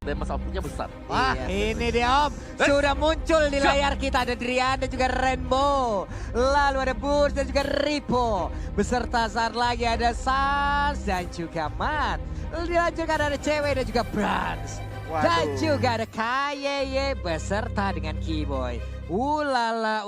damage outputnya besar. Wah, ini dia Om. Sudah muncul di layar kita. Ada Drian dan juga Rainbow. Lalu ada Burst dan juga Ripo. Beserta saat lagi ada Sans dan juga Matt. Dilanjutkan ada Cewek dan juga Brans. Dan juga ada KYY beserta dengan Keyboy. Ulala.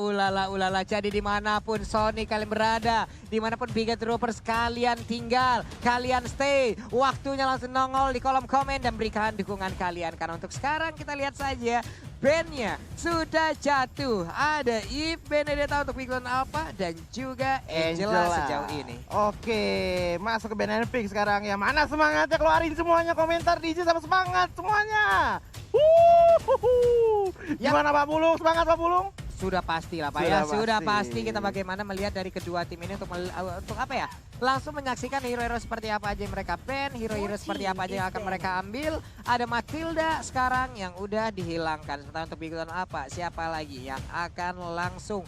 Jadi dimanapun Sony kalian berada, dimanapun Biga Troopers kalian tinggal, kalian stay. Waktunya langsung nongol di kolom komen dan berikan dukungan kalian. Karena untuk sekarang kita lihat saja bandnya sudah jatuh. Ada Eve Benedetta untuk Big Alpha dan juga Angela sejauh ini. Oke, masuk ke band Epic sekarang ya. Mana semangatnya? Keluarin semuanya komentar DJ sama semangat semuanya. Gimana Pak Pulung? Semangat Pak Pulung? Sudah pasti lah Pak ya, sudah pasti kita bagaimana melihat dari kedua tim ini untuk apa ya? Langsung menyaksikan hero-hero seperti apa aja yang mereka ban, hero-hero seperti apa aja yang akan mereka ambil. Ada Matilda sekarang yang udah dihilangkan. Sementara untuk Big apa? Siapa lagi yang akan langsung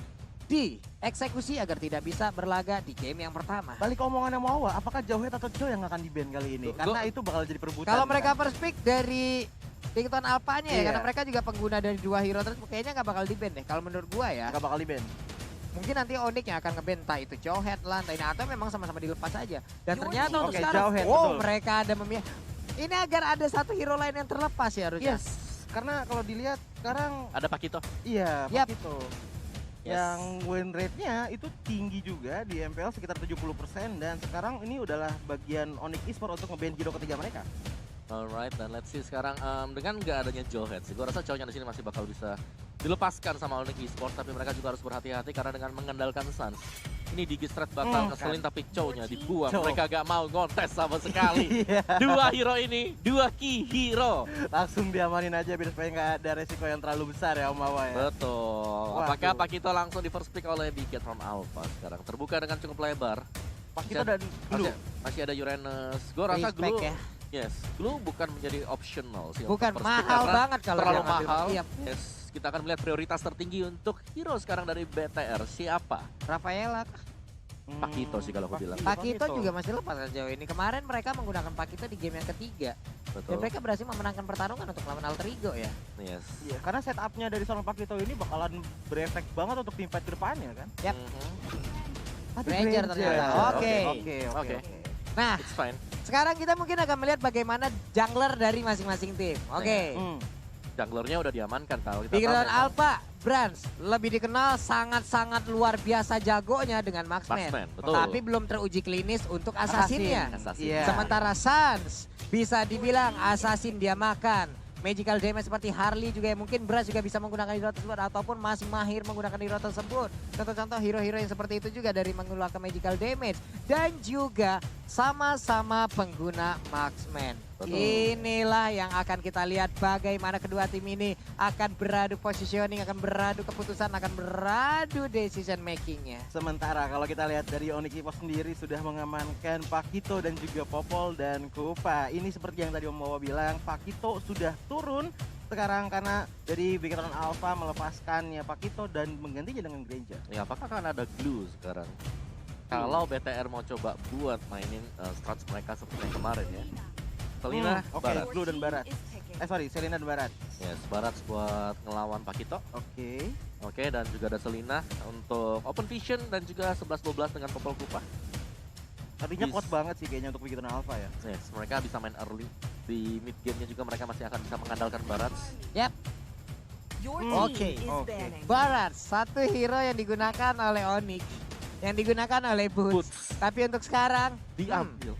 dieksekusi agar tidak bisa berlaga di game yang pertama? Balik ke omongan yang mau awal, apakah Jauhead atau Joe yang akan di-ban kali ini? Karena itu bakal jadi perebutan. Kalau mereka first pick dari Bigton Alpanya ya, karena mereka juga pengguna dari dua hero terus kayaknya nggak bakal di-ban deh. Kalau menurut gua ya. Nggak bakal di-ban. Mungkin nanti Onyx yang akan nge-ban, entah itu Jauhead lah, entah ini atau memang sama-sama dilepas aja. Dan ternyata untuk sekarang, mereka ada memilih. Ini agar ada satu hero lain yang terlepas ya harusnya. Yes, karena kalau dilihat sekarang ada Pakito. Iya, Pakito. Yang win rate-nya itu tinggi juga di MPL sekitar 70% dan sekarang ini udahlah bagian Onyx Esports untuk nge-ban hero ketiga mereka. Alright, dan let's see sekarang dengan nggak adanya Jauhead sih, gue rasa cowoknya di sini masih bakal bisa dilepaskan sama Onyx Esports, tapi mereka juga harus berhati-hati karena dengan mengandalkan Sans. Ini Digistrat bakal ngeselin tapi cowoknya dibuang, mereka gak mau ngontes sama sekali. Dua hero ini, dua key hero. Langsung diamanin aja biar supaya nggak ada resiko yang terlalu besar ya Om Mawa ya. Betul, apakah Pakito langsung di first pick oleh Biget from Alpha sekarang? Terbuka dengan cukup lebar. Pakito dan Glue. Masih ada Uranus, gue rasa Glue ya. Yes, Glue bukan menjadi optional sih. Bukan mahal banget kalau terlalu mahal. Yes, kita akan melihat prioritas tertinggi untuk hero sekarang dari BTR. Siapa? Rafaela. Pakito sih kalau aku bilang. Pakito juga masih lepas sejauh ini. Kemarin mereka menggunakan Pakito di game yang ketiga. Betul. Dan mereka berhasil memenangkan pertarungan untuk melawan Alter Ego ya. Yes. Iya, karena setupnya dari seorang Pakito ini bakalan berefek banget untuk tim fight ke depannya kan. Yap. Ranger ternyata. Oke. Nah, it's fine. Sekarang kita mungkin akan melihat bagaimana jungler dari masing-masing tim. Oke. Junglernya udah diamankan tahu. Bigton Alpha, Brans lebih dikenal sangat-sangat luar biasa jagonya dengan Marksman. Tapi belum teruji klinis untuk Assassin-nya. Sementara Sans bisa dibilang Assassin dia makan. Magical damage seperti Harley juga mungkin Brans juga bisa menggunakan hero tersebut ataupun masih mahir menggunakan hero tersebut. Contoh-contoh hero-hero yang seperti itu juga dari menggunakan magical damage dan juga sama-sama pengguna marksman. Inilah yang akan kita lihat bagaimana kedua tim ini akan beradu positioning, akan beradu keputusan, akan beradu decision makingnya. Sementara kalau kita lihat dari Onyx Esports sendiri sudah mengamankan Pakito dan juga Popol dan Kupa. Ini seperti yang tadi Om Wawa bilang, Pakito sudah turun sekarang karena dari Bigton Alpha melepaskannya Pakito dan menggantinya dengan Granger. Ya, apakah akan ada Glue sekarang? Kalau BTR mau coba buat mainin strats mereka seperti yang kemarin ya. Selina, Barat. Glue dan Barat. Selina dan Barat. Yes, Barat buat ngelawan Pakito. Oke, dan juga ada Selina untuk Open Vision dan juga 11-12 dengan Popol Kupa. Tadinya kuat banget sih kayaknya untuk Bigton Alpha ya. Yes, mereka bisa main early. Di mid game-nya juga mereka masih akan bisa mengandalkan Barat. Yap. Oke. Barat, satu hero yang digunakan oleh Onyx. Yang digunakan oleh Boots. Tapi untuk sekarang diambil.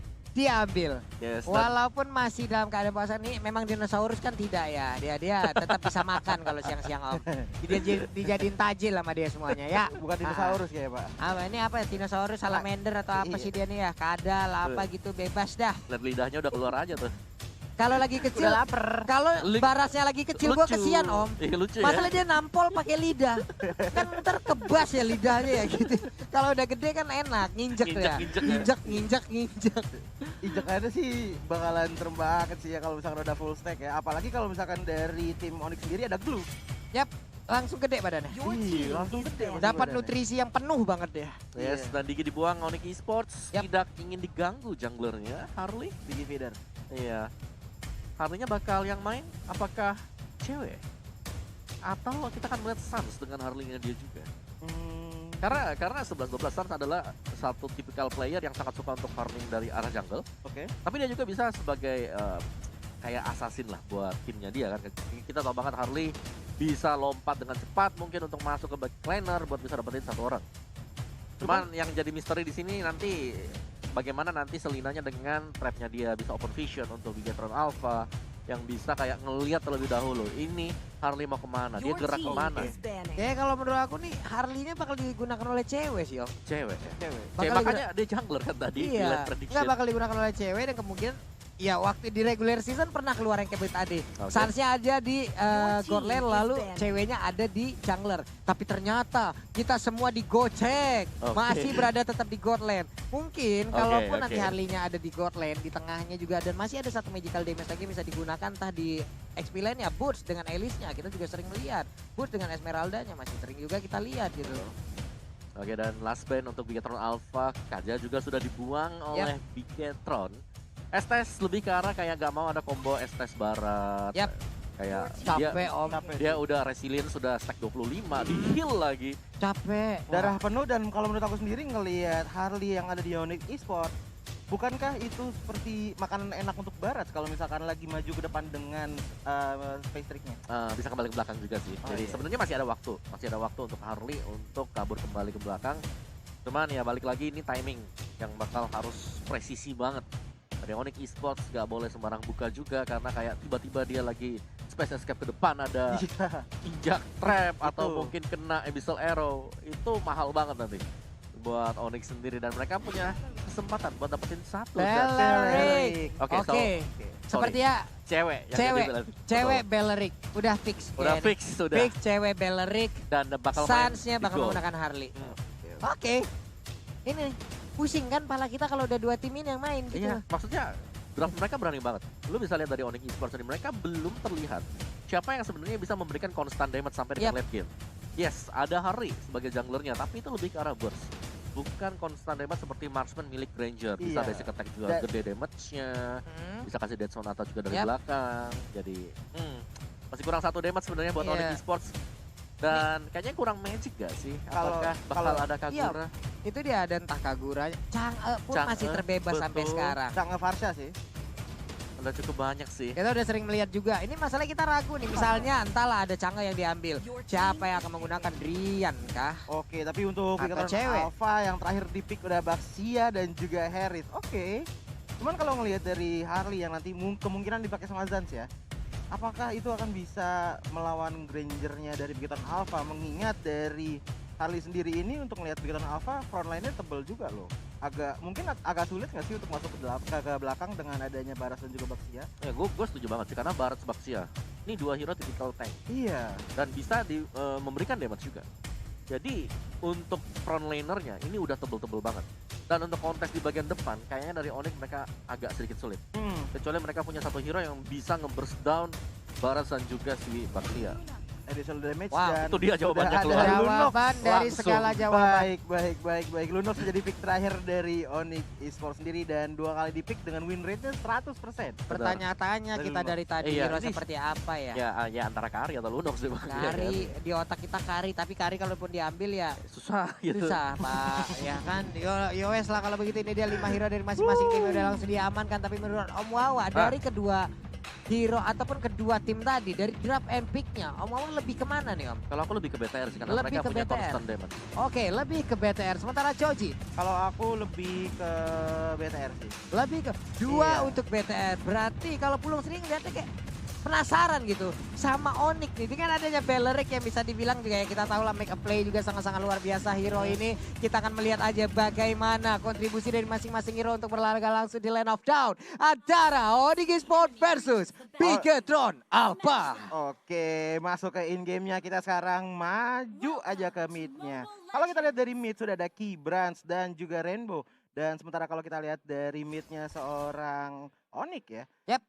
Yes, walaupun masih dalam keadaan puasa nih, memang dinosaurus kan tidak ya. Dia tetap bisa makan kalau siang-siang Om. Dia dijadiin tajil sama dia semuanya ya. Bukan dinosaurus ya Pak. Ini apa ya? Dinosaurus, salamander atau apa sih dia nih ya? Kadal apa gitu bebas dah. Lihat lidahnya udah keluar aja tuh. Kalau lagi kecil, kalau Barasnya lagi kecil gua kesian Om. Lucu masalah ya? dia nampol pakai lidah. Kan ntar kebas ya lidahnya ya gitu. Kalau udah gede kan enak, nginjek ya. Nginjek. Injekannya sih bakalan serem banget sih ya kalau misalkan udah full stack ya. Apalagi kalau misalkan dari tim Onyx sendiri ada Glue. Yap, langsung gede badannya. Langsung gede. Dapat nutrisi yang penuh banget ya. Yes, dan Digi dibuang Onyx Esports. Tidak ingin diganggu junglernya, Harley. Digi feeder. Iya. Harley-nya bakal yang main apakah cewek? Atau kita akan melihat Suns dengan Harley-nya dia juga? Karena 11-12 Suns adalah satu tipikal player yang sangat suka untuk farming dari arah jungle. Oke. Tapi dia juga bisa sebagai kayak assassin lah buat timnya dia kan. Kita tahu banget Harley bisa lompat dengan cepat mungkin untuk masuk ke back laner buat bisa dapetin satu orang. Cuman yang jadi misteri di sini nanti bagaimana nanti selinanya dengan trapnya dia bisa open vision untuk Bigetron Alpha yang bisa kayak ngelihat terlebih dahulu ini Harley mau kemana, dia gerak kemana. Kalau menurut aku nih Harley-nya bakal digunakan oleh cewek sih Om. Cewek ya? Cewek. Cewek makanya dia jungler kan tadi di Iya, lane prediction. nggak bakal digunakan oleh cewek dan kemungkinan ya waktu di regular season pernah keluar yang kayak tadi. Oke. Suns-nya aja di god lane lalu ceweknya ada di jungler. Tapi ternyata kita semua digocek. Oke. Masih berada tetap di god lane. Mungkin Oke, kalaupun oke. nanti Harley-nya ada di god lane, di tengahnya juga dan masih ada satu magical damage lagi bisa digunakan entah di XP lane-nya, Boots dengan Alice-nya kita juga sering melihat. Boots dengan Esmeralda-nya masih sering juga kita lihat gitu. Oke, dan last ban untuk Bigetron Alpha, Kaja juga sudah dibuang oleh Bigetron. Estes lebih ke arah kayak gak mau ada combo Estes barat. Yap. Kayak Capek Om, dia udah resilient, sudah stack 25, di heal lagi. capek. Darah penuh dan kalau menurut aku sendiri ngelihat Harley yang ada di Onyx Esports, bukankah itu seperti makanan enak untuk Barat kalau misalkan lagi maju ke depan dengan space trick-nya? Bisa kembali ke belakang juga sih. Oh, Jadi iya. sebenarnya masih ada waktu untuk Harley untuk kabur kembali ke belakang. Cuman ya balik lagi ini timing yang bakal harus presisi banget. Dari Onyx Esports gak boleh sembarang buka juga karena kayak tiba-tiba dia lagi space escape ke depan ada injak trap atau Itu. mungkin kena abyssal arrow. Itu mahal banget nanti buat Onyx sendiri dan mereka punya kesempatan buat dapetin satu. Beleric. Oke, so, Oke. sorry. Seperti ya Cewek yang Cewek. jadi Beleric. cewek Betul. Beleric udah fix. Udah kayaknya. fix sudah. Fix cewek Beleric. Dan bakal main Suns-nya di bakal gold. menggunakan Harley. Hmm. Oke. Ini pusing kan pala kita kalau udah dua tim ini yang main gitu. Iya, maksudnya draft mereka berani banget. Lu bisa lihat dari Onyx Esports ini, mereka belum terlihat siapa yang sebenarnya bisa memberikan konstan damage sampai di Yep. late game. Yes, ada Harry sebagai junglernya, tapi itu lebih ke arah burst. Bukan konstan damage seperti marksman milik Granger. Bisa Iya. basic attack juga gede damage-nya, Hmm. bisa kasih dead zone atau juga dari Yep. belakang. Jadi, masih kurang satu damage sebenarnya buat Iya. Onyx Esports. Dan kayaknya kurang magic gak sih? Apakah bakal ada Kagura? Itu dia ada entah Kagura, Chang'e pun Chang'e, masih terbebas sampai betul. sekarang. Sangat Farsha sih. Udah cukup banyak sih. Kita udah sering melihat juga. Ini masalah kita ragu nih. Misalnya entahlah ada Chang'e yang diambil. Siapa yang akan menggunakan Drian kah? Oke, tapi untuk Atau Bigetron cewek. Alpha yang terakhir di pick udah Baxia dan juga Harris. Oke. Cuman kalau ngelihat dari Harley yang nanti kemungkinan dipakai sama Zans ya. Apakah itu akan bisa melawan Grangernya dari Bigetron Alpha, mengingat dari Harley sendiri ini untuk melihat Bigetron Alpha front line-nya tebel juga loh. Mungkin agak sulit nggak sih untuk masuk ke belakang dengan adanya Baras dan juga Baxia? Ya, gue setuju banget sih karena Barat Baxia ini dua hero typical tank Iya. dan bisa memberikan damage juga. Jadi untuk front lanernya ini udah tebel-tebel banget. Dan untuk kontes di bagian depan kayaknya dari Onyx mereka agak sedikit sulit. Kecuali mereka punya satu hero yang bisa nge-burst down Barat dan juga si Baxia. Additional damage Wow, dan itu dia jawabannya sudah keluar. ada Lunox. Jawaban dari langsung. segala jawaban. Baik. Lunox menjadi pick terakhir dari Onyx Esports sendiri dan 2 kali di pick dengan win rate-nya 100%. Pertanyaan-tanya kita dari tadi Iya, hero ini- seperti apa ya? Ya antara Kari atau Lunox sih Bang. Ya, Kari di otak kita Kari, tapi Kari kalaupun diambil ya kan? Susah gitu. susah Pak, ya kan? Yo wes lah kalau begitu ini dia 5 hero dari masing-masing tim udah langsung diamankan. Tapi menurut Om Wawa dari kedua hero ataupun kedua tim tadi dari draft and pick-nya, Om Wawa lebih kemana nih Om? Kalau aku lebih ke BTR sih karena Lebih mereka ke punya BTR. constant damage. Oke, lebih ke BTR. Sementara Choji Kalau aku lebih ke BTR sih. lebih ke dua Iya. untuk BTR. Berarti kalau Pulung sering lihatnya kayak penasaran gitu sama Onyx nih dengan adanya Beleric yang bisa dibilang juga ya kita tahu lah make a play juga sangat-sangat luar biasa hero ini. Kita akan melihat aja bagaimana kontribusi dari masing-masing hero untuk berlaga langsung di lane of down antara Onyx Esports versus Bigetron Alpha. Oke, masuk ke in game-nya kita sekarang maju aja ke mid-nya. Kalau kita lihat dari mid sudah ada Key, Brands dan juga Rainbow. Dan sementara kalau kita lihat dari mid-nya seorang Onyx ya. Yap.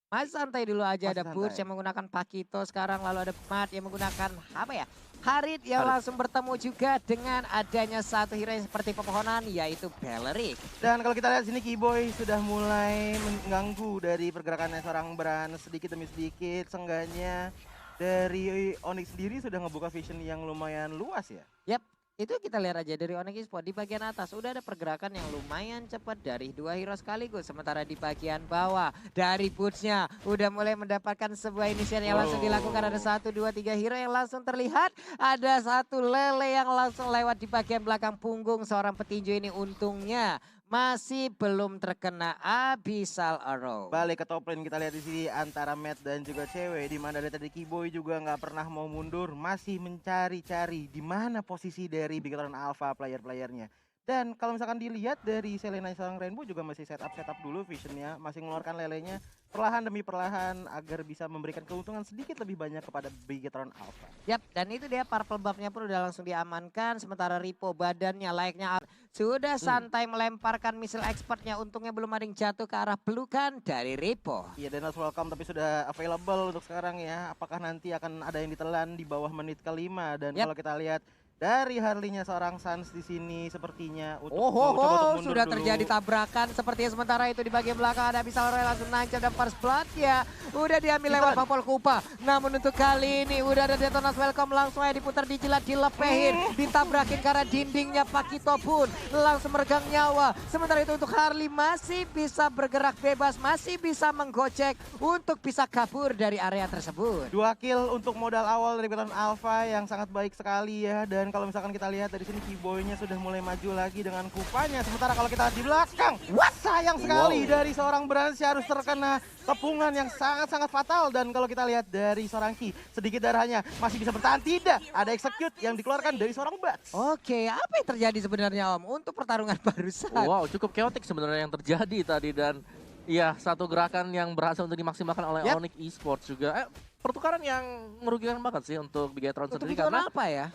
Masih santai dulu aja, Masih ada Burst santai. yang menggunakan Pakito sekarang, lalu ada Mat yang menggunakan apa ya? Harit yang Harit. langsung bertemu juga dengan adanya satu hero yang seperti pepohonan, yaitu Beleric. Dan kalau kita lihat sini Keyboy sudah mulai mengganggu dari pergerakannya seorang Bran sedikit demi sedikit. Seenggaknya dari Onyx sendiri sudah ngebuka vision yang lumayan luas ya. Yap, itu kita lihat aja dari Onyx Esports di bagian atas udah ada pergerakan yang lumayan cepat dari dua hero sekaligus. Sementara di bagian bawah dari Boots-nya udah mulai mendapatkan sebuah inisial yang langsung dilakukan. Ada 1, 2, 3 hero yang langsung terlihat. Ada satu Lele yang langsung lewat di bagian belakang punggung seorang petinju ini, untungnya masih belum terkena Abyssal Arrow. Balik ke top lane kita lihat di sini antara Matt dan juga cewek, di mana dari tadi Keyboy juga nggak pernah mau mundur, masih mencari-cari di mana posisi dari Bigetron Alpha player-playernya. Dan kalau misalkan dilihat dari Selena seorang Rainbow juga masih setup dulu visionnya, masih mengeluarkan lelenya perlahan demi perlahan agar bisa memberikan keuntungan sedikit lebih banyak kepada Bigetron Alpha. Yap, dan itu dia Purple buff-nya pun udah langsung diamankan. Sementara Ripo badannya layaknya sudah santai melemparkan misil expertnya. Untungnya belum ada yang jatuh ke arah pelukan dari Ripo. Iya, Denos welcome tapi sudah available untuk sekarang ya. Apakah nanti akan ada yang ditelan di bawah menit kelima? Dan kalau kita lihat dari Harley-nya seorang Sans di sini sepertinya untuk mencoba untuk mundur sudah dulu. terjadi tabrakan sepertinya. Sementara itu di bagian belakang ada Abyssal Arrow langsung nancap dan first blood ya. Udah diambil lewat Popol Kupa. Namun untuk kali ini udah ada Detonas welcome langsung aja diputar, dijilat, dilepehin, ditabrakin karena dindingnya. Pakito pun langsung meregang nyawa. Sementara itu untuk Harley masih bisa bergerak bebas, masih bisa menggocek untuk bisa kabur dari area tersebut. 2 kill untuk modal awal dari Bigetron Alpha yang sangat baik sekali ya. Dan kalau misalkan kita lihat dari sini Keyboy-nya sudah mulai maju lagi dengan kupanya. Sementara kalau kita lihat di belakang, sayang sekali dari seorang Branch harus terkena tepungan yang sangat-sangat fatal. Dan kalau kita lihat dari seorang Ki, sedikit darahnya masih bisa bertahan. Tidak, ada execute yang dikeluarkan dari seorang Bats. Oke, apa yang terjadi sebenarnya Om untuk pertarungan barusan? Wow, cukup chaotic sebenarnya yang terjadi tadi, dan iya, satu gerakan yang berhasil untuk dimaksimalkan oleh Onyx Esports juga. Pertukaran yang merugikan banget sih untuk Bigetron Untuk sendiri Bigetron karena apa ya?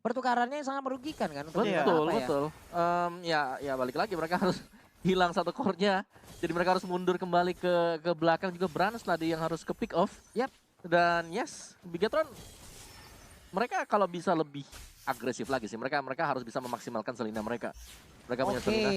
Pertukarannya sangat merugikan kan? Untuk betul, apa ya? betul. Ya balik lagi mereka harus hilang satu core-nya. Jadi mereka harus mundur kembali ke belakang, juga Brans tadi yang harus ke pick off. Yap. Dan yes, Bigetron mereka kalau bisa lebih agresif lagi sih. Mereka harus bisa memaksimalkan Selena mereka. Mereka punya Selena.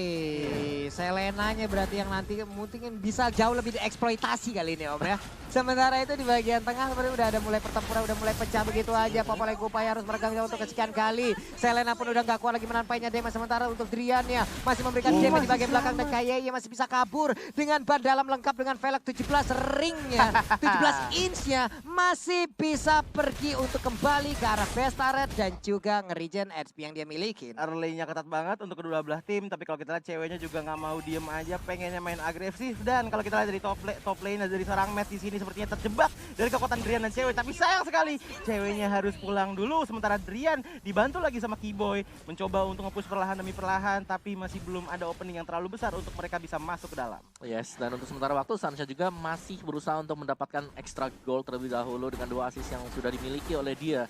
Selenanya berarti yang nanti mungkin bisa jauh lebih dieksploitasi kali ini Om ya. Sementara itu di bagian tengah seperti udah ada mulai pertempuran, udah mulai pecah begitu aja. Popol Kupa harus meregang jauh untuk kesekian kali. Selena pun udah gak kuat lagi menampainya damage. Sementara untuk Drian-nya masih memberikan damage di bagian belakang. Dan Kaye masih bisa kabur dengan ban dalam lengkap dengan velg 17 ringnya. 17 inch-nya masih bisa pergi untuk kembali ke arah best turret dan juga nge-regen HP yang dia miliki. Early-nya ketat banget untuk kedua belah tim, tapi kalau kita lihat ceweknya juga nggak mau diem aja, pengennya main agresif. Dan kalau kita lihat dari top lane dari seorang Matt di sini sepertinya terjebak dari kekuatan Drian dan cewek, tapi sayang sekali ceweknya harus pulang dulu. Sementara Drian dibantu lagi sama Keyboy mencoba untuk nge-push perlahan demi perlahan, tapi masih belum ada opening yang terlalu besar untuk mereka bisa masuk ke dalam. Yes, dan untuk sementara waktu Sansha juga masih berusaha untuk mendapatkan extra gold terlebih dahulu dengan 2 assist yang sudah dimiliki oleh dia.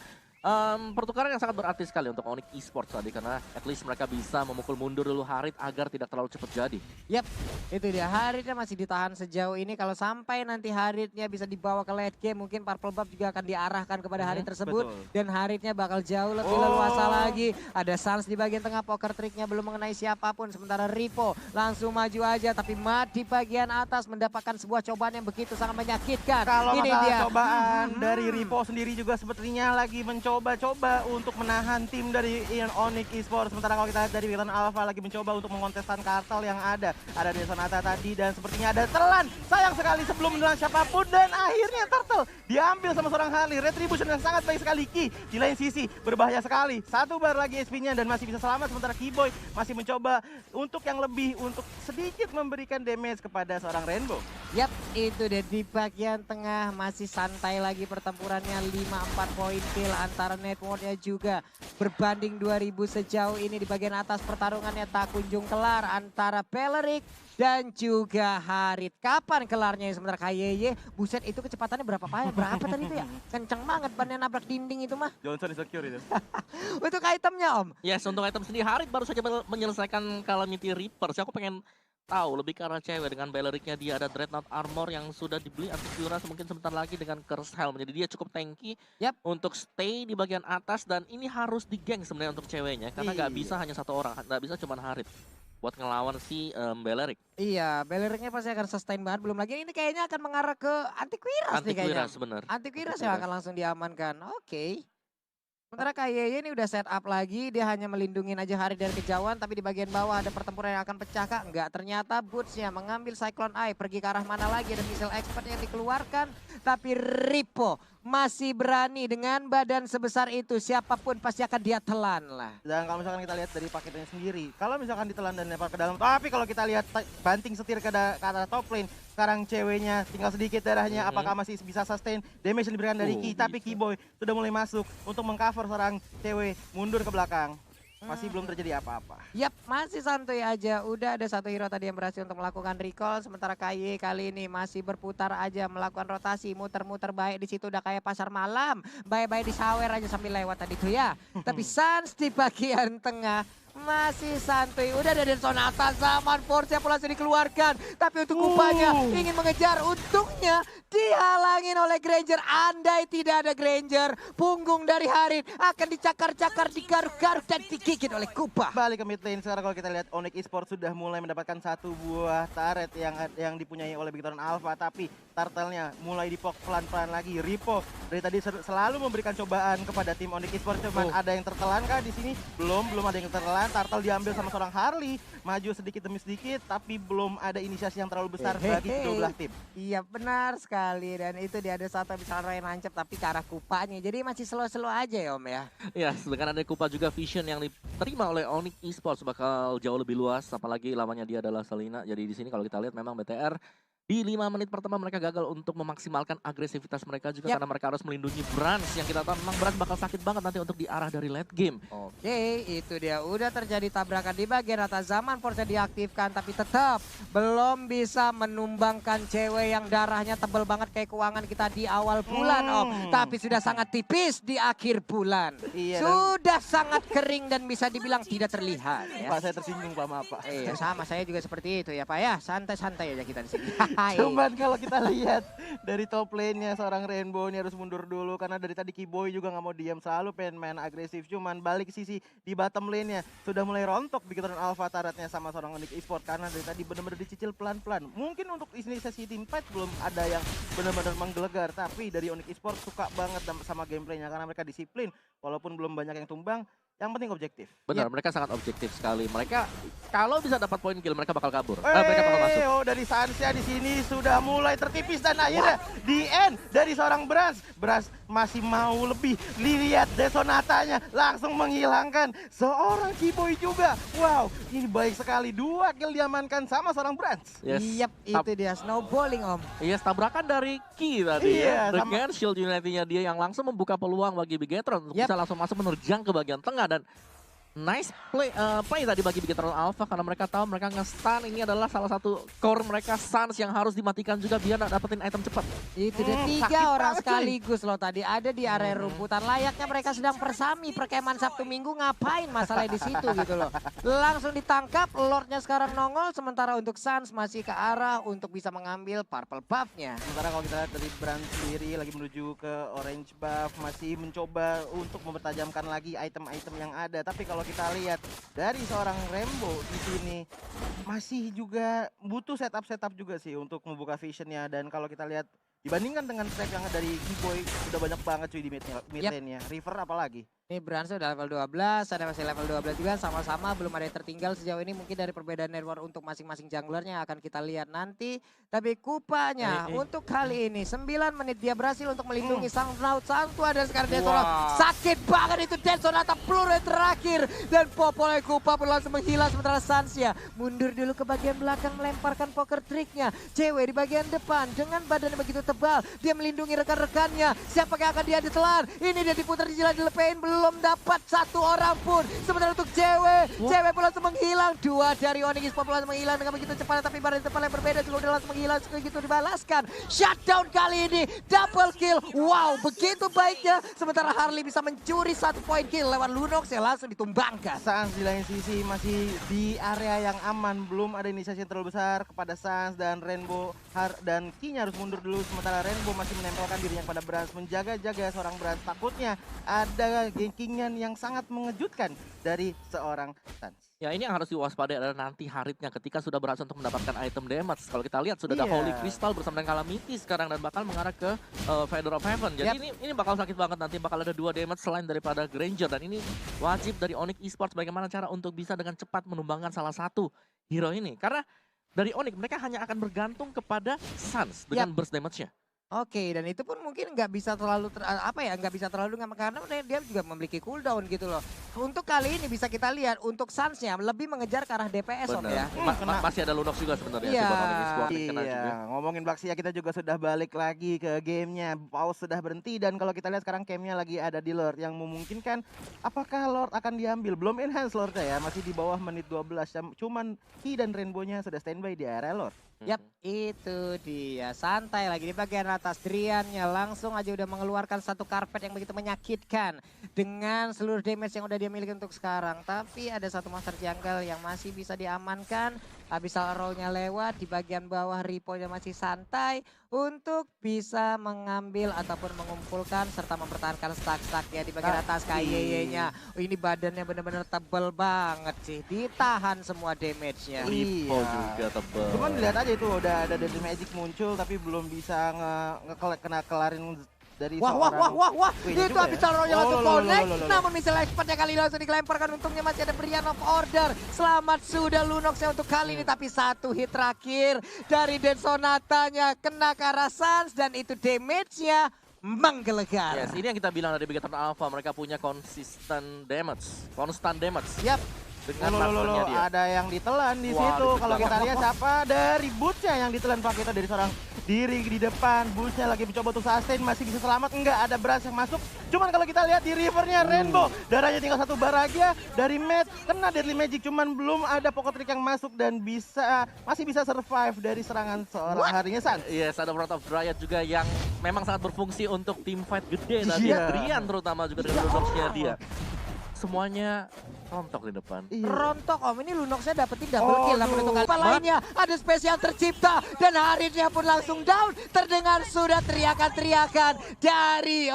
Pertukaran yang sangat berarti sekali untuk Onyx Esports tadi, karena at least mereka bisa memukul mundur dulu Harit agar tidak terlalu cepat jadi. Yap, itu dia. Haritnya masih ditahan sejauh ini. Kalau sampai nanti Haritnya bisa dibawa ke late game, mungkin Purple Buff juga akan diarahkan kepada Harit tersebut. Betul. Dan Haritnya bakal jauh lebih leluasa lagi. Ada Sans di bagian tengah, poker triknya belum mengenai siapapun. Sementara Ripo langsung maju aja, tapi Mat di bagian atas mendapatkan sebuah cobaan yang begitu sangat menyakitkan. Kalau Ini masalah dia. cobaan dari Ripo sendiri juga sepertinya lagi mencoba-coba untuk menahan tim dari Onyx Esports. Sementara kalau kita lihat dari Bigetron Alpha lagi mencoba untuk mengontestan kartel yang ada. Ada Desonata tadi dan sepertinya ada telan. Sayang sekali sebelum menelan siapapun dan akhirnya turtle diambil sama seorang Harley. Retribution yang sangat baik sekali. Ki di lain sisi berbahaya sekali. 1 bar lagi SP-nya dan masih bisa selamat. Sementara Keyboy masih mencoba untuk yang lebih, untuk sedikit memberikan damage kepada seorang Rainbow. Yap, itu deh di bagian tengah masih santai lagi pertempurannya. 5-4 poin kill antara networknya juga berbanding 2000 sejauh ini. Di bagian atas pertarungannya tak kunjung kelar antara Beleric dan juga Harit. Kapan kelarnya? Sementara Kayeye, buset itu kecepatannya berapa tadi itu ya? Kenceng banget bannya nabrak dinding itu mah. Johnson insecure itu. Untuk itemnya Om. Yes, untuk item sendiri Harit baru saja menyelesaikan Calamity Reaper. Aku pengen tahu lebih karena cewek dengan Beleriknya dia ada Dreadnought Armor yang sudah dibeli Antivirus mungkin sebentar lagi dengan Curse Helm. Jadi dia cukup tanky untuk stay di bagian atas dan ini harus digeng sebenarnya untuk ceweknya karena nggak bisa hanya satu orang, nggak bisa cuma Harit buat ngelawan si Belerik. Iya, Beleriknya pasti akan sustain banget. Belum lagi ini kayaknya akan mengarah ke Antivirus nih kayaknya. Bener. Antivirus yang akan langsung diamankan. Oke. Sementara KYY ini udah set up lagi, dia hanya melindungin aja Harit dari kejauhan, tapi di bagian bawah ada pertempuran yang akan pecah kah? Enggak, ternyata Boots-nya mengambil Cyclone Eye, pergi ke arah mana lagi, ada missile expert yang dikeluarkan, tapi Ripo masih berani dengan badan sebesar itu, siapapun pasti akan dia telan lah. Dan kalau misalkan kita lihat dari paketnya sendiri, kalau misalkan ditelan dan lempar ke dalam, tapi kalau kita lihat banting setir ke arah top lane, sekarang ceweknya tinggal sedikit darahnya, apakah masih bisa sustain damage yang diberikan dari Ki, tapi Kiboy sudah mulai masuk untuk mengcover seorang cewek mundur ke belakang. Masih belum terjadi apa-apa. Yap, masih santuy aja. Udah ada satu hero tadi yang berhasil untuk melakukan recall. Sementara KY kali ini masih berputar aja melakukan rotasi. Muter-muter baik di situ udah kayak pasar malam. Baik-baik disawer aja sambil lewat tadi tuh ya. Tapi Sans di bagian tengah masih santuy. Udah ada Sonata, Zaman Force yang langsung dikeluarkan. Tapi untuk Kupanya ingin mengejar. Untungnya dihalangin oleh Granger. Andai tidak ada Granger, punggung dari Harit akan dicakar-cakar, digaruk-garuk dan digigit oleh Kupa. Balik ke mid lane sekarang kalau kita lihat Onyx Esports sudah mulai mendapatkan satu buah turret yang dipunyai oleh Bigtoron Alpha, tapi turtle-nya mulai dipok pelan-pelan lagi. Ripo dari tadi selalu memberikan cobaan kepada tim Onyx Esports, cuman ada yang tertelan kah di sini? Belum ada yang tertelan. Turtle diambil sama seorang Harley, maju sedikit demi sedikit, tapi belum ada inisiasi yang terlalu besar bagi kedua belah tim. Iya benar sekali, dan itu dia ada satu bisa Ray nancep tapi ke arah Kupanya, jadi masih slow-slow aja ya Om ya. Ya, sedangkan ada Kupa juga vision yang diterima oleh Onyx Esports bakal jauh lebih luas, apalagi lawannya dia adalah Selena. Jadi di sini kalau kita lihat memang BTR di 5 menit pertama mereka gagal untuk memaksimalkan agresivitas mereka juga karena mereka harus melindungi Brans yang kita tahu memang Brans bakal sakit banget nanti untuk di arah dari late game. Oke, itu dia udah terjadi tabrakan di bagian atas. Zaman Force diaktifkan tapi tetap belum bisa menumbangkan cewek yang darahnya tebel banget kayak keuangan kita di awal bulan Om. Tapi sudah sangat tipis di akhir bulan. Iya, sudah sangat kering dan bisa dibilang tidak terlihat. Ya. Pak, saya tersinggung Pak, maaf Pak. Iya, sama saya juga seperti itu ya Pak ya. Santai-santai aja kita di sini. Cuman kalau kita lihat dari top lane-nya seorang Rainbow ini harus mundur dulu karena dari tadi Kiboy juga nggak mau diam, selalu pengen main agresif. Cuman balik sisi di bottom lane-nya sudah mulai rontok Bigtoron Alpha turretnya sama seorang Onyx Esports karena dari tadi benar-benar dicicil pelan-pelan. Mungkin untuk inisiasi team fight belum ada yang benar-benar menggelegar, tapi dari Onyx Esports suka banget sama gameplaynya karena mereka disiplin walaupun belum banyak yang tumbang. Yang penting objektif. Benar, mereka sangat objektif sekali. Mereka kalau bisa dapat poin kill mereka bakal kabur. Mereka bakal masuk. Dari Sansia di sini sudah mulai tertipis dan akhirnya di end dari seorang Brans. Brans masih mau lebih. Lihat Desonatanya langsung menghilangkan seorang Kiboy juga. Wow, ini baik sekali. 2 kill diamankan sama seorang Brans. Yap, itu dia snowballing Om. Iya, tabrakan dari Ki tadi ya. Dengan shield unity-nya dia yang langsung membuka peluang bagi Bigetron untuk bisa langsung masuk menerjang ke bagian tengah. Dan nice play tadi bagi Bigtoron Alpha karena mereka tahu mereka nge-stun ini adalah salah satu core mereka Sans yang harus dimatikan juga biar dapetin item cepat. Itu dia 3 orang sekaligus loh tadi ada di area rumputan. Layaknya mereka sedang persami perkemahan Sabtu Minggu, ngapain masalah di situ gitu loh. Langsung ditangkap, Lordnya sekarang nongol sementara untuk Sans masih ke arah untuk bisa mengambil purple buff-nya. Sementara kalau kita lihat dari Brand sendiri lagi menuju ke orange buff, masih mencoba untuk mempertajamkan lagi item-item yang ada. Tapi kalau kita lihat dari seorang Rainbow di sini masih juga butuh setup juga sih untuk membuka visionnya. Dan kalau kita lihat dibandingkan dengan trap yang dari Kiboy udah banyak banget cuy di mid lane-nya. River apalagi. Ini Brans udah level 12, ada masih level 12 juga, sama-sama belum ada yang tertinggal sejauh ini. Mungkin dari perbedaan network untuk masing-masing junglernya akan kita lihat nanti. Tapi Kupanya untuk kali ini 9 menit dia berhasil untuk melindungi sang Santua dan sekarang Desonata. Sakit banget itu Desonata, peluru yang terakhir. Dan Popolnya Kupa langsung menghilang sementara Sansia mundur dulu ke bagian belakang melemparkan poker triknya. Cewek di bagian depan dengan badannya begitu tebal, dia melindungi rekan-rekannya. Siapa yang akan dia ditelan? Ini dia diputar, dijilat, dilepein belum. belum dapat satu orang pun. Sementara untuk JW pun langsung menghilang. 2 dari Onyx Esports langsung menghilang dengan begitu cepat, tapi pada tempat yang berbeda juga udah langsung menghilang, begitu dibalaskan. Shutdown kali ini, double kill. Wow, begitu baiknya. Sementara Harley bisa mencuri 1 poin kill lewat Lunox yang langsung ditumbangkan. Sans di lain sisi masih di area yang aman, belum ada inisiasi yang terlalu besar kepada Sans dan Rainbow dan Kinya harus mundur dulu, sementara Rainbow masih menempelkan dirinya kepada Brans, menjaga-jaga seorang Brans. Takutnya ada gankingan yang sangat mengejutkan dari seorang Sans. Ya ini yang harus diwaspadai adalah nanti Haritnya ketika sudah berhasil untuk mendapatkan item damage. Kalau kita lihat sudah ada Holy Crystal bersama dengan Calamity sekarang dan bakal mengarah ke Feather of Heaven. Jadi ini bakal sakit banget, nanti bakal ada 2 damage selain daripada Granger. Dan ini wajib dari Onyx Esports bagaimana cara untuk bisa dengan cepat menumbangkan salah satu hero ini. Karena dari Onyx mereka hanya akan bergantung kepada Sans dengan burst damage-nya. Oke, dan itu pun mungkin nggak bisa terlalu nggak bisa terlalu karena dia juga memiliki cooldown gitu loh. Untuk kali ini bisa kita lihat untuk Sans-nya lebih mengejar ke arah DPS Om ya. Masih ada Lunox juga sebenarnya. Iya, ngomongin Baxia kita juga sudah balik lagi ke gamenya. Pause sudah berhenti dan kalau kita lihat sekarang campnya lagi ada di Lord yang memungkinkan apakah Lord akan diambil. Belum enhance Lordnya ya, masih di bawah menit 12. Cuman Ki dan Rainbow-nya sudah standby di area Lord. Yap, itu dia. Santai lagi di bagian atas. Driannya langsung aja udah mengeluarkan satu karpet yang begitu menyakitkan dengan seluruh damage yang udah dia miliki untuk sekarang. Tapi ada satu monster junggle yang masih bisa diamankan. Abyssal Arrow-nya lewat, di bagian bawah Ripo-nya masih santai untuk bisa mengambil ataupun mengumpulkan serta mempertahankan stack-stacknya di bagian atas. KYY-nya. Ini badannya benar-benar tebel banget sih. Ditahan semua damage-nya. Ripo juga tebel. Cuman lihat aja itu udah ada Deadly Magic muncul tapi belum bisa kelarin dari wah, itu Abyssal Arrow-nya langsung connect. Namun missile expertnya kali langsung dilemparkan. Untungnya masih ada Brian of Order. Selamat sudah Lunox-nya untuk kali ini. Tapi 1 hit terakhir dari Den Sonatanya kena ke arah Sans dan itu damage-nya menggelegar. Yes, ini yang kita bilang dari Bigetron Alpha, mereka punya constant damage. Yap. Dengan masternya dia. Ada yang ditelan di situ. Kalau kita lihat siapa dari Boots-nya yang ditelan Pak kita dari seorang diri di depan. Boots-nya lagi mencoba untuk sustain, masih bisa selamat. Enggak, ada Brans yang masuk. Cuman kalau kita lihat di River-nya Rainbow, darahnya tinggal 1 Baragia dari Matt, kena Deadly Magic. Cuman belum ada Pocket Trick yang masuk dan masih bisa survive dari serangan seorang harinya Sans. Yes, ada Wrath of Dryad juga yang memang sangat berfungsi untuk team fight gede tadi. Drian terutama juga dengan Lunox-nya dia. Semuanya rontok di depan. Rontok Om, ini Lunox-nya dapetin double kill. Namun untuk kali lainnya ada spesial tercipta dan Haritnya pun langsung down. Terdengar sudah teriakan-teriakan dari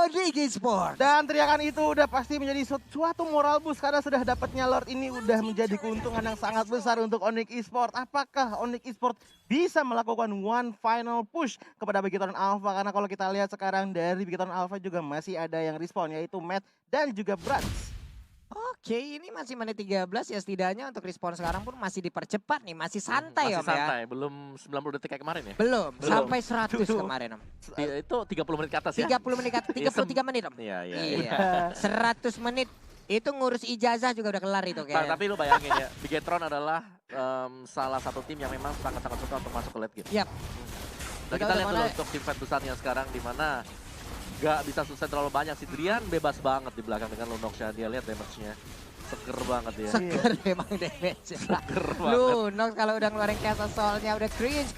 Onyx Esports. Dan teriakan itu udah pasti menjadi suatu moral boost karena sudah dapatnya Lord ini udah menjadi keuntungan yang sangat besar untuk Onyx Esports. Apakah Onyx Esports bisa melakukan one final push kepada Bigetron Alpha? Karena kalau kita lihat sekarang dari Bigetron Alpha juga masih ada yang respawn, yaitu Matt dan juga Brans. Oke, ini masih menit 13 ya, setidaknya untuk respon sekarang pun masih dipercepat nih, masih santai masih Om santai. ya. Belum 90 detik kayak kemarin ya? Belum. Sampai 100 kemarin Om. Itu 30 menit ke atas ya? 30 menit, 33 menit Om. Iya. 100 menit. Itu ngurus ijazah juga udah kelar itu kayaknya. Tapi lu bayangin ya, Bigetron adalah salah satu tim yang memang sangat-sangat suka untuk masuk ke late game. Yap. Dan kita lihat dulu untuk tim fight besarnya sekarang di mana gak bisa sustain terlalu banyak. Si Drian bebas banget di belakang dengan Lunox-nya. Dia lihat damage-nya. Seger banget ya. Seger emang damage-nya. Seger banget. Lunox kalau udah ngeluarin Cast Assault-nya udah cringe.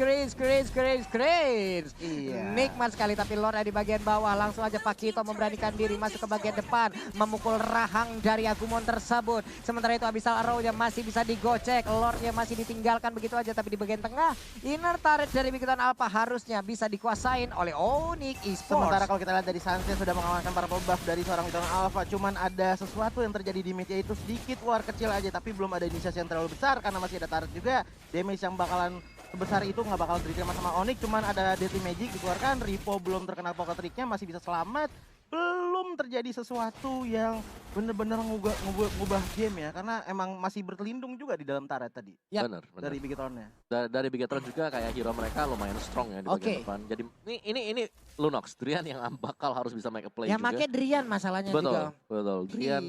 Iya. Nikmat sekali, tapi Lord ada di bagian bawah. Langsung aja Pakito memberanikan diri masuk ke bagian depan. Memukul rahang dari Agumon tersebut. Sementara itu Abyssal Arrow-nya masih bisa digocek. Lord-nya masih ditinggalkan begitu aja. Tapi di bagian tengah, inner turret dari Bigetron Alpha harusnya bisa dikuasain oleh Onyx Esports. Sementara kalau kita lihat dari Sansnya sudah mengamankan para buff dari seorang Bigetron Alpha. Cuman ada sesuatu yang terjadi di mid, yaitu sedikit war kecil aja, tapi belum ada inisiasi yang terlalu besar karena masih ada turret juga. Damage yang bakalan sebesar itu nggak bakal diterima sama Onyx, cuman ada Deadly Magic dikeluarkan. Ripo belum terkena pocket tricknya, masih bisa selamat. Belum terjadi sesuatu yang bener-bener ngubah game ya, karena emang masih bertelindung juga di dalam turret tadi. Ya. Bener. Dari Bigetronnya. Dari Bigetron juga kayak hero mereka lumayan strong ya di bagian depan. Jadi ini Lunox, Drian yang bakal harus bisa make a play ya juga. makanya Drian masalahnya Betul, juga. betul. Drian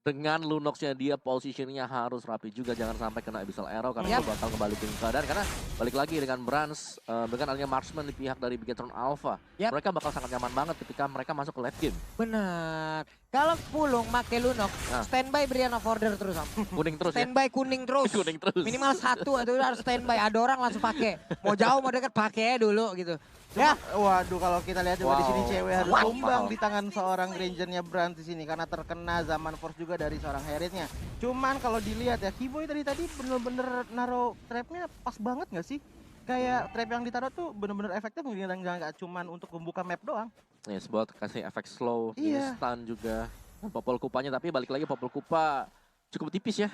dengan Lunox-nya dia positioningnya harus rapi juga, jangan sampai kena Abyssal Arrow karena itu bakal kembali ke keadaan. Karena balik lagi dengan Brans, dengan adanya marksman di pihak dari Bigetron Alpha, mereka bakal sangat nyaman banget ketika mereka masuk ke late game. Benar. Kalau Pulung make Lunox, standby Brian of Order terus. Kuning terus standby kuning terus. Kuning terus. Minimal satu itu harus standby. Ada orang langsung pakai. Mau jauh mau dekat pakai dulu gitu. Ya, waduh kalau kita lihat juga di sini cewek harus tumbang di tangan seorang Rangernya Brand di sini karena terkena zaman force juga dari seorang Harrietnya. Cuman kalau dilihat ya, Kiboy tadi bener-bener naruh trapnya pas banget nggak sih? Kayak trap yang ditaruh tuh bener-bener efektif, nggak cuman untuk membuka map doang. Yes, buat kasih efek slow, stun juga. Popol Kupanya, tapi balik lagi Popol Kupa cukup tipis ya.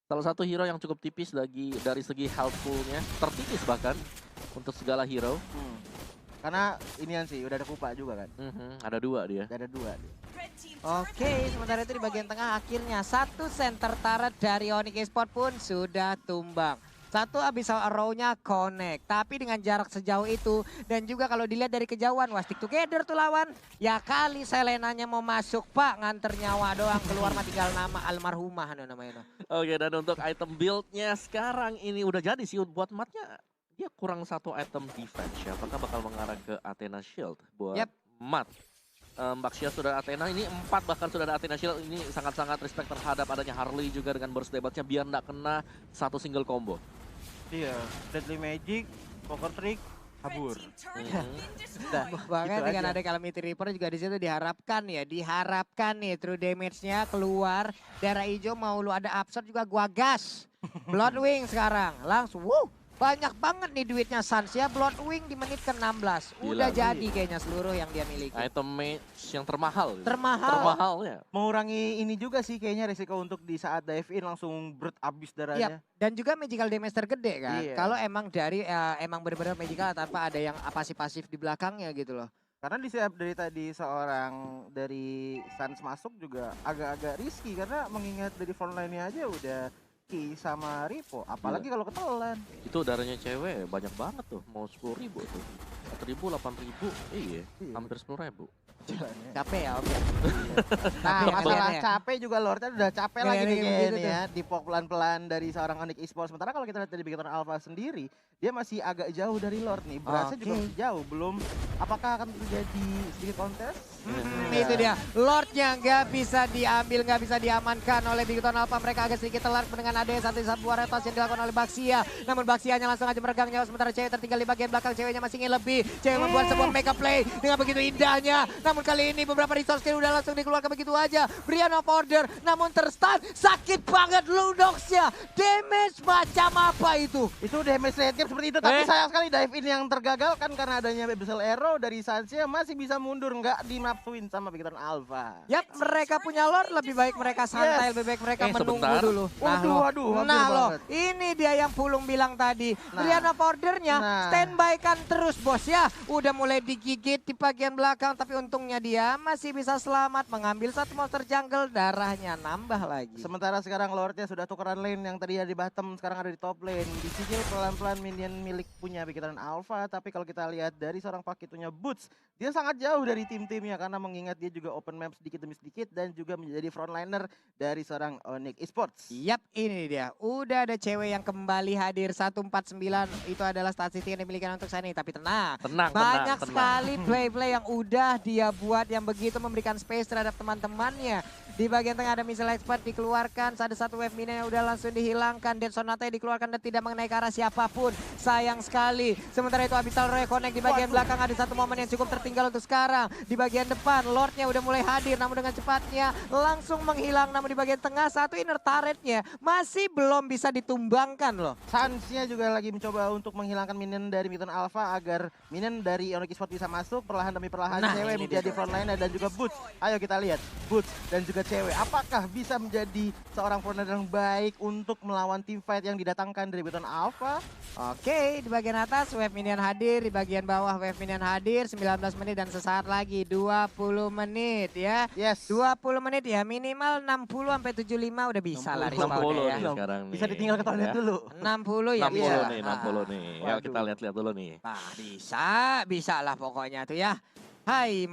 Salah satu hero yang cukup tipis dari segi helpful-nya, tertipis bahkan untuk segala hero. Karena inian sih, udah ada Kupa juga kan. Ada dua dia. Ada dua dia. Oke, sementara itu di bagian tengah akhirnya satu center turret dari Onyx Esports pun sudah tumbang. Satu Abyssal Arrow-nya connect, tapi dengan jarak sejauh itu dan juga kalau dilihat dari kejauhan, wah stick together tuh lawan. Ya kali Selenanya mau masuk Pak, nganter nyawa doang, keluar mah tinggal nama almarhumah namanya. Oke, dan untuk item build-nya sekarang ini udah jadi sih buat matnya. Dia kurang satu item defense ya, apakah bakal mengarah ke Athena Shield buat mat. Baxia sudah Athena, ini 4 bahkan sudah ada Athena Shield, ini sangat-sangat respect terhadap adanya Harley juga dengan burst debatnya biar nggak kena satu single combo. Iya, Deadly Magic, Poker Trick, kabur. Bahkan dengan ada Calamity Reaper juga di situ diharapkan nih true damage-nya keluar. Darah hijau mau lu ada absurd juga gua gas. Bloodwing sekarang langsung banyak banget nih duitnya Suns ya. Bloodwing di menit ke-16. Udah jadi kayaknya seluruh yang dia miliki. Item mage yang termahal. Termahalnya. Mengurangi ini juga sih kayaknya resiko untuk di saat dive in langsung berat abis darahnya. Dan juga magical damage tergede kan. Kalau emang dari emang benar-benar magical tanpa ada yang pasif-pasif di belakangnya gitu loh. Karena dari tadi seorang dari Suns masuk juga agak-agak risky karena mengingat dari frontline-nya aja udah sama Ripo, apalagi kalau ketelan. Itu darahnya cewek banyak banget tuh, mau 10.000 tuh. 4.000, 8.000, hampir 10.000. Capek ya Om ya. Nah masalah capek juga Lordnya udah capek lagi nih kayaknya ya. Dipok pelan-pelan dari seorang Onyx Esports. Sementara kalau kita lihat dari Bigetron Alpha sendiri, dia masih agak jauh dari Lord nih. Berasnya juga masih jauh, belum apakah akan terjadi sedikit kontes? Itu dia, Lordnya nggak bisa diambil, nggak bisa diamankan oleh Bigetron Alpha. Mereka agak sedikit telat dengan ada satu buah retos yang dilakukan oleh Baxia. Namun Baxianya langsung aja meregang nyawa, sementara cewek tertinggal di bagian belakang. Ceweknya masih ingin lebih, cewek membuat sebuah mega play dengan begitu indahnya. Namun kali ini beberapa resource skill udah langsung dikeluarkan begitu aja. Brian of Order namun terstun, sakit banget Lunox-nya. Damage macam apa itu? Itu damage late game seperti itu, tapi sayang sekali dive in yang tergagalkan karena adanya Abyssal Arrow dari Sansia masih bisa mundur, nggak dinapsuin sama Bigetron Alpha. Yap, mereka punya Lord, lebih baik mereka santai, lebih baik mereka menunggu dulu. Waduh, ini dia yang Pulung bilang tadi. Brian of Order-nya standby kan terus bos ya. Udah mulai digigit di bagian belakang, tapi untungnya dia masih bisa selamat mengambil satu monster jungle, darahnya nambah lagi. Sementara sekarang Lordnya sudah tukeran lane, yang tadi di bottom sekarang ada di top lane. Dicicil pelan-pelan minion milik punya Bigetron Alpha, tapi kalau kita lihat dari seorang Pakitonya Boots, dia sangat jauh dari tim-timnya karena mengingat dia juga open map sedikit demi sedikit dan juga menjadi frontliner dari seorang Onyx Esports. Yap, ini dia. Udah ada cewek yang kembali hadir 149, itu adalah statistik yang dimiliki untuk Sunny. Tapi tenang, banyak sekali play-play yang udah dia buat yang begitu memberikan space terhadap teman-temannya. Di bagian tengah ada missile expert dikeluarkan, ada satu wave minion yang udah langsung dihilangkan. Dead Sonata dikeluarkan dan tidak mengenai ke arah siapapun. Sayang sekali. Sementara itu Abyssal Reconnect di bagian belakang ada satu momen yang cukup tertinggal untuk sekarang. Di bagian depan Lordnya udah mulai hadir namun dengan cepatnya langsung menghilang. Namun di bagian tengah satu inner turretnya masih belum bisa ditumbangkan loh. Suns-nya juga lagi mencoba untuk menghilangkan minion dari Bigetron Alpha agar minion dari Onyx Esports bisa masuk perlahan demi perlahan. Cewek menjadi frontliner dan juga Boots. Ayo kita lihat Boots dan juga cewek apakah bisa menjadi seorang frontliner yang baik untuk melawan tim fight yang didatangkan dari Bigetron Alpha. Oke, di bagian atas wave minion hadir, di bagian bawah wave minion hadir. 19 menit dan sesaat lagi 20 menit ya. 20 menit ya, minimal 60 sampai 75 udah bisa lah 60 ya. nih sekarang nih. Bisa ditinggal ke toilet dulu. 60 ya 60 nih. Yuk kita lihat-lihat dulu nih. Nah, bisa lah pokoknya tuh ya. Hai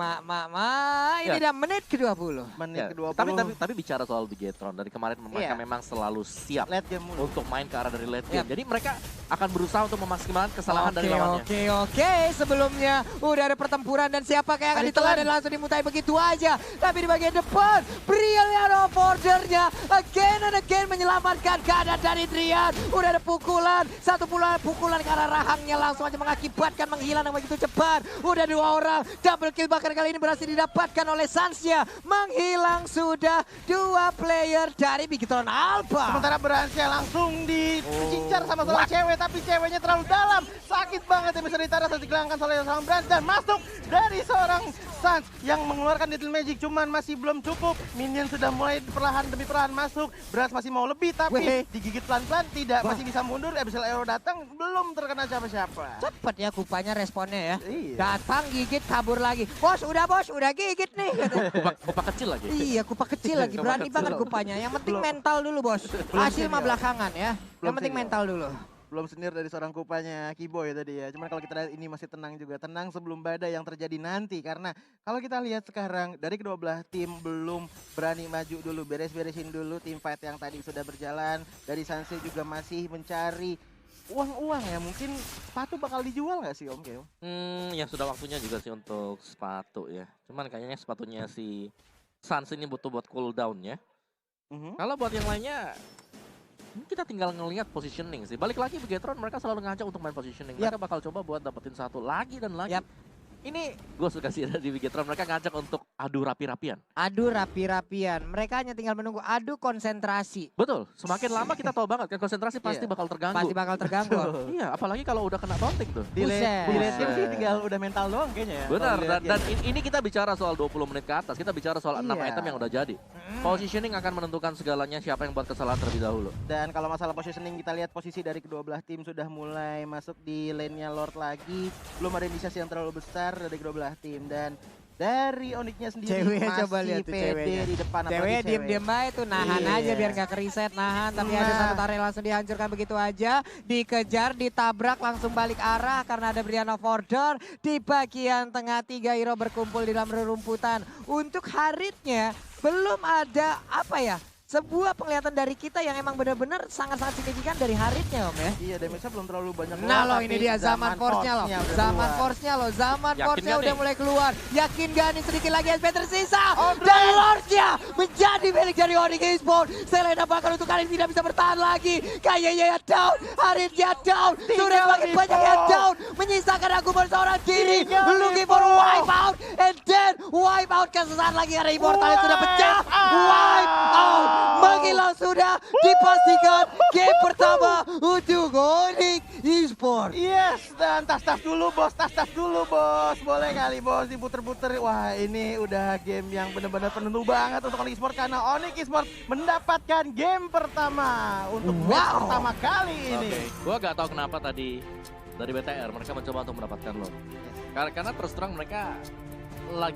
ini Ya. dia menit ke-20. Menit Ya, ke-20. tapi bicara soal Bigetron dari kemarin mereka Iya. memang selalu siap late game mulu. untuk main ke arah dari late game. Yap. Jadi mereka akan berusaha untuk memaksimalkan kesalahan dari lawannya. Oke. Sebelumnya udah ada pertempuran dan siapa yang akan Ada ditelan ditelan. dan langsung dimutai begitu aja. Tapi di bagian depan, Brilliant Order-nya again and again menyelamatkan keadaan dari Drian. Udah ada pukulan, satu pukulan ke arah rahangnya langsung aja mengakibatkan menghilang yang begitu cepat. Udah 2 orang, double kill bahkan kali ini berhasil didapatkan oleh Sansnya. Menghilang sudah 2 player dari Bigetron Alpha. Sementara Bransnya langsung dicincar sama seorang cewek, tapi ceweknya terlalu dalam. Sakit banget yang bisa ditarik dan dihilangkan oleh seorang Brans. Dan masuk dari seorang Sans yang mengeluarkan Little Magic. Cuman masih belum cukup. Minion sudah mulai perlahan demi perlahan masuk. Brans masih mau lebih, tapi Weh. digigit pelan-pelan. Tidak, masih bisa mundur. Abyssal Arrow datang, belum terkena siapa-siapa. Cepet ya kupanya responnya ya. Iya. Datang gigit kabur lagi. Bos, udah gigit nih. katanya. Kupak kecil lagi. Iya, kupa kecil lagi. Kupa Berani kecil. banget kupanya. Yang penting Belum. mental dulu, Bos. Hasil mah senior. belakangan ya. Belum Yang penting senior. mental dulu. Belum senior dari seorang kupanya Kiboy tadi ya. Cuman kalau kita lihat ini masih tenang juga. Tenang sebelum badai yang terjadi nanti. Karena kalau kita lihat sekarang dari kedua belah tim belum berani maju dulu. Beres-beresin dulu tim fight yang tadi sudah berjalan. Dari Sanse juga masih mencari uang-uang ya. Mungkin sepatu bakal dijual nggak sih Om Keo? Ya sudah waktunya juga sih untuk sepatu ya. Cuman kayaknya sepatunya si Sans ini butuh buat cooldown ya. Kalau buat yang lainnya, kita tinggal ngelihat positioning sih. Balik lagi Bigetron, mereka selalu ngajak untuk main positioning. Mereka bakal coba buat dapetin satu lagi dan lagi. Yap. Ini Gue suka sih dari Bigetron, mereka ngajak untuk adu rapi-rapian. adu rapi-rapian. Mereka hanya tinggal menunggu adu konsentrasi. Betul, semakin lama kita tahu banget kan konsentrasi pasti Iya. bakal terganggu. Pasti bakal terganggu. Iya, apalagi kalau udah kena taunting tuh. Di late Buset. game sih tinggal udah mental doang kayaknya ya. Benar, Kalau di late dan game. ini kita bicara soal 20 menit ke atas, kita bicara soal 6 Iya. item yang udah jadi. Positioning akan menentukan segalanya siapa yang buat kesalahan terlebih dahulu. Dan kalau masalah positioning kita lihat posisi dari kedua belah tim sudah mulai masuk di lane-nya Lord lagi. Belum ada inisiasi yang terlalu besar dari kedua belah tim. Dan dari Onyx-nya sendiri Ceweknya masih coba lihat tuh pede ceweknya. di depan. Cewek apalagi diem-diem aja tuh nahan Iya. aja biar nggak keriset nahan. Tapi ada Nah. satu tarik langsung dihancurkan begitu aja. Dikejar, ditabrak langsung balik arah karena ada Brilliant Order. Di bagian tengah 3 hero berkumpul di dalam rerumputan. Untuk Haritnya belum ada apa ya. Sebuah penglihatan dari kita yang emang benar-benar sangat-sangat signifikan dari Haritnya Om ya. Iya, damage-nya belum terlalu banyak. Nah keluar, lo ini tapi dia zaman force-nya lo. udah Zaman keluar. force-nya lo. Zaman Yakin force-nya gak udah nih? mulai keluar. Yakin gak nih sedikit lagi SP tersisa. Oh, Dan Lord-nya menjadi milik dari Onyx Esports. Selena bahkan untuk kali ini tidak bisa bertahan lagi. Kayaknya down. Haritnya down. Sudah Tinggal semakin banyak yang Ripo. down. Menyisakan aku seorang diri. Tinggal Looking Ripo. for wipe out. And then wipe out sesaat lagi karena Immortal sudah pecah. Wipe out. Menghilang sudah dipastikan game pertama untuk Onyx Esports. Yes, dan tas-tas dulu bos, tas-tas dulu bos. Boleh kali bos diputer-puter. Wah ini udah game yang benar-benar penentu banget untuk Onyx Esports. Karena Onyx Esports mendapatkan game pertama untuk match Wow. pertama kali ini. Gua gak tahu kenapa tadi dari BTR mereka mencoba untuk mendapatkan loot. Karena terus terang mereka lagi